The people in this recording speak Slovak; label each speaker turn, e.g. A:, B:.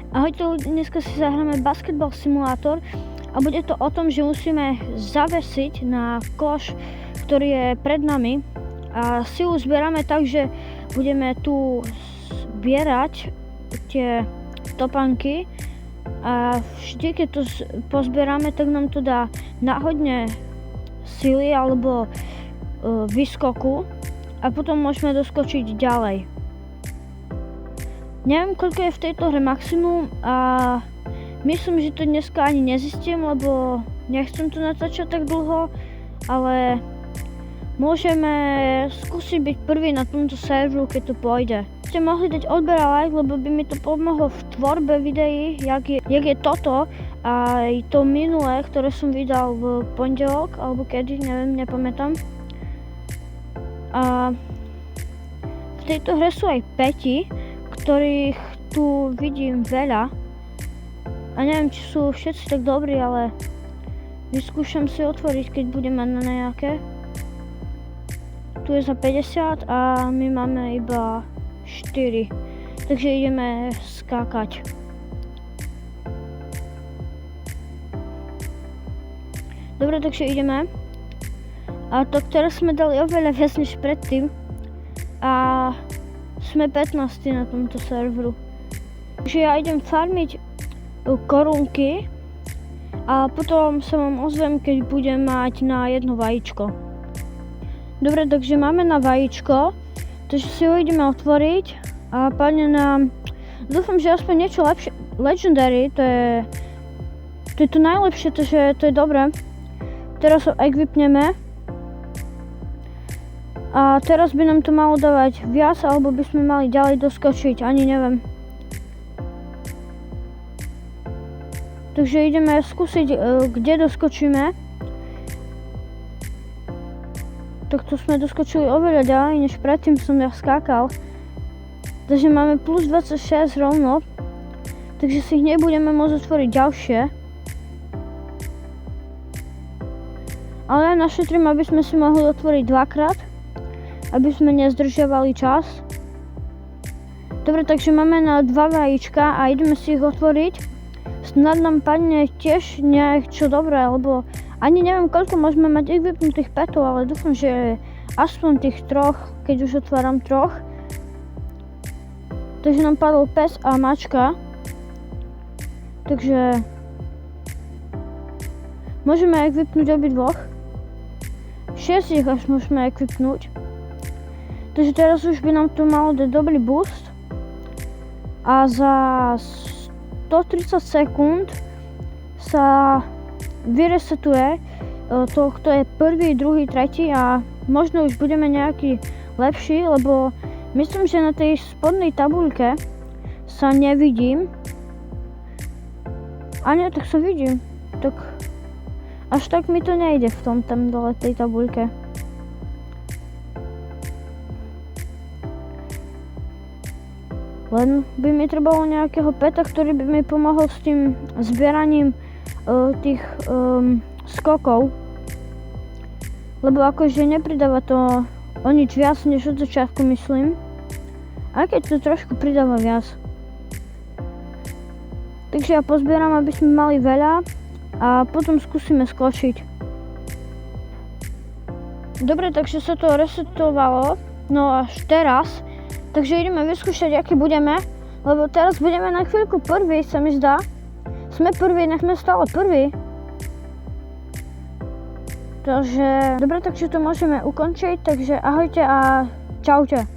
A: Ahojte ľudia, dneska si zahráme basketball simulátor a bude to o tom, že musíme zavesiť na koš, ktorý je pred nami a silu zbierame tak, že budeme tu zbierať tie topánky a vždy, keď to pozbierame, tak nám to dá náhodne sily alebo vyskoku a potom môžeme doskočiť ďalej. Neviem, koľko je v tejto hre maximum a myslím, že to dneska ani nezistím, lebo nechcem to natáčať tak dlho, ale môžeme skúsiť byť prvý na tomto serveru, keď to pôjde. Ste mohli dať odber a like, lebo by mi to pomohlo v tvorbe videí, jak je toto a aj to minulé, ktoré som vydal v pondelok, alebo kedy, neviem, nepamätám. A v tejto hre sú aj peti, ktorých tu vidím veľa a neviem, či sú všetci tak dobrí, ale vyskúšam si otvoriť, keď budem mať na nejaké. Tu je za 50 a my máme iba 4, takže ideme skákať. Dobre, takže ideme. A to teraz sme dali oveľa viac než predtým a sme 15 na tomto serveru. Takže ja idem farmiť korunky a potom sa vám ozvem, keď budem mať na jedno vajíčko. Dobre, takže máme na vajíčko, takže si ho ideme otvoriť a padne nám, dúfam, že aspoň niečo lepšie, legendary, to je to najlepšie, takže to je dobré. Teraz ho equipneme. A teraz by nám to malo dávať viac, alebo by sme mali ďalej doskočiť, ani neviem. Takže ideme skúsiť, kde doskočíme. Tak tu sme doskočili oveľa ďalej, než predtým som ja skákal. Takže máme plus 26 rovno. Takže si hneď budeme môcť otvoriť ďalšie. Ale ja našetrím, aby sme si mohli otvoriť dvakrát, aby sme nezdržiavali čas. Dobre, takže máme na 2 vajíčka a ideme si ich otvoriť. Snad nám padne tiež niečo dobré, lebo ani neviem, koľko môžeme mať vypnutých petov, ale dúfam, že aspoň tých 3, keď už otváram 3. Takže nám padol pes a mačka. Takže môžeme vypnúť obidvoch. 6 ich až môžeme vypnúť. Takže teraz už by nám to malo dať dobrý boost a za 130 sekúnd sa vyresetuje to, kto je prvý, druhý, tretí a možno už budeme nejaký lepší, lebo myslím, že na tej spodnej tabuľke sa nevidím. A nie, tak sa vidím. Tak až tak mi to nejde v tom tam dole tej tabuľke. Len by mi trebalo nejakého peta, ktorý by mi pomohol s tým zbieraním tých skokov. Lebo akože nepridáva to o nič viac než od začiatku, myslím. Aj keď to trošku pridáva viac. Takže ja pozbieram, aby sme mali veľa a potom skúsime skočiť. Dobre, takže sa to resetovalo. No až teraz. Takže ideme vyskúšať, aký budeme, lebo teraz budeme na chvíľku prvý, sa mi zdá. Sme prví, nechme stále prví. Takže, dobre, takže to môžeme ukončiť, takže ahojte a čaute.